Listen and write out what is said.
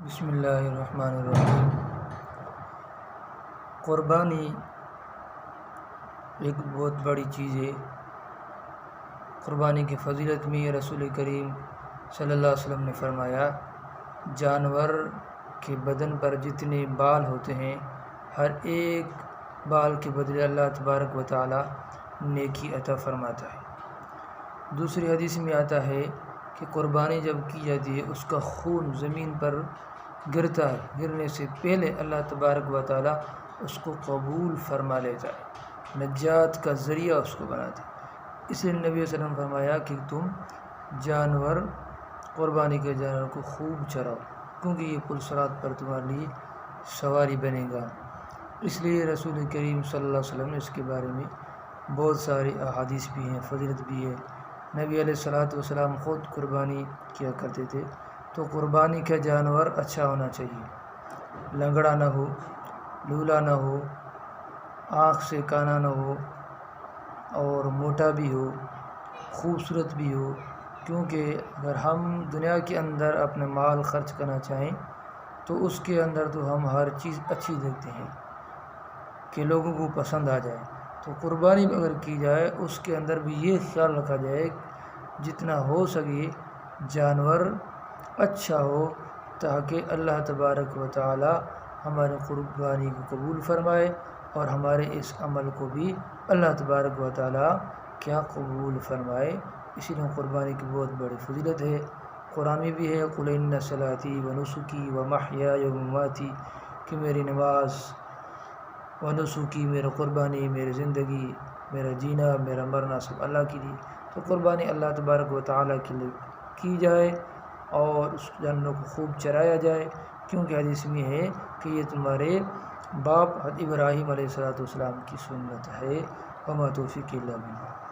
بسم اللہ الرحمن الرحیم۔ قربانی ایک بہت بڑی چیز ہے۔ قربانی کی فضیلت میں رسول کریم صلی اللہ علیہ وسلم نے فرمایا، جانور کے بدن پر جتنے بال ہوتے ہیں ہر ایک بال کے بدلے اللہ تبارک و تعالی نیکی عطا فرماتا ہے۔ دوسری حدیث میں آتا ہے کہ قربانی جب کی جاتی ہے اس کا خون زمین پر گرتا ہے، گرنے سے پہلے اللہ تبارک و تعالی اس کو قبول فرما لیتا ہے، نجات کا ذریعہ اس کو بناتا ہے۔ اس لیے نبی صلی اللہ علیہ وسلم نے فرمایا کہ تم قربانی کے جانور کو خوب چراؤ، کیونکہ یہ پل صراط پر تمہارے لیے سواری بنے گا۔ اس لیے رسول کریم صلی اللہ علیہ وسلم نے اس کے بارے میں بہت ساری احادیث بھی ہیں، فضیلت بھی ہے۔ نبی علیہ السلام خود قربانی کیا کرتے تھے، تو قربانی کا جانور اچھا ہونا چاہیے، لنگڑا نہ ہو، لولا نہ ہو، آنکھ سے کانا نہ ہو، اور موٹا بھی ہو، خوبصورت بھی ہو، کیونکہ اگر ہم دنیا کے اندر اپنا مال خرچ کرنا چاہیں تو اس کے اندر تو ہم ہر چیز اچھی دیکھتے ہیں کہ لوگوں کو پسند آ جائے۔ تو قربانی اگر کی جائے اس کے اندر بھی یہ خیال رکھا جائے جتنا ہو سکے جانور اچھا ہو، تاکہ اللہ تبارک و تعالی ہمارے قربانی کو قبول فرمائے اور ہمارے اس عمل کو بھی اللہ تبارک و تعالی کیا قبول فرمائے۔ اسی لیے قربانی کی بہت بڑی فضیلت ہے۔ قرآن میں بھی ہے، قُلْ إِنَّ صَلَاتِي وَنُسُكِي وَمَحْيَايَ وَمَمَاتِي، کہ میری نماز و نسکی، میرا قربانی، میری زندگی، میرا جینا، میرا مرنا سب اللہ کے لیے۔ تو قربانی اللہ تبارک و تعالی کے لیے کی جائے اور اس جانوروں کو خوب چرایا جائے، کیونکہ حدیث میں ہے کہ یہ تمہارے باپ ابراہیم علیہ السلام کی سنت ہے۔ وما توفیق الا باللہ۔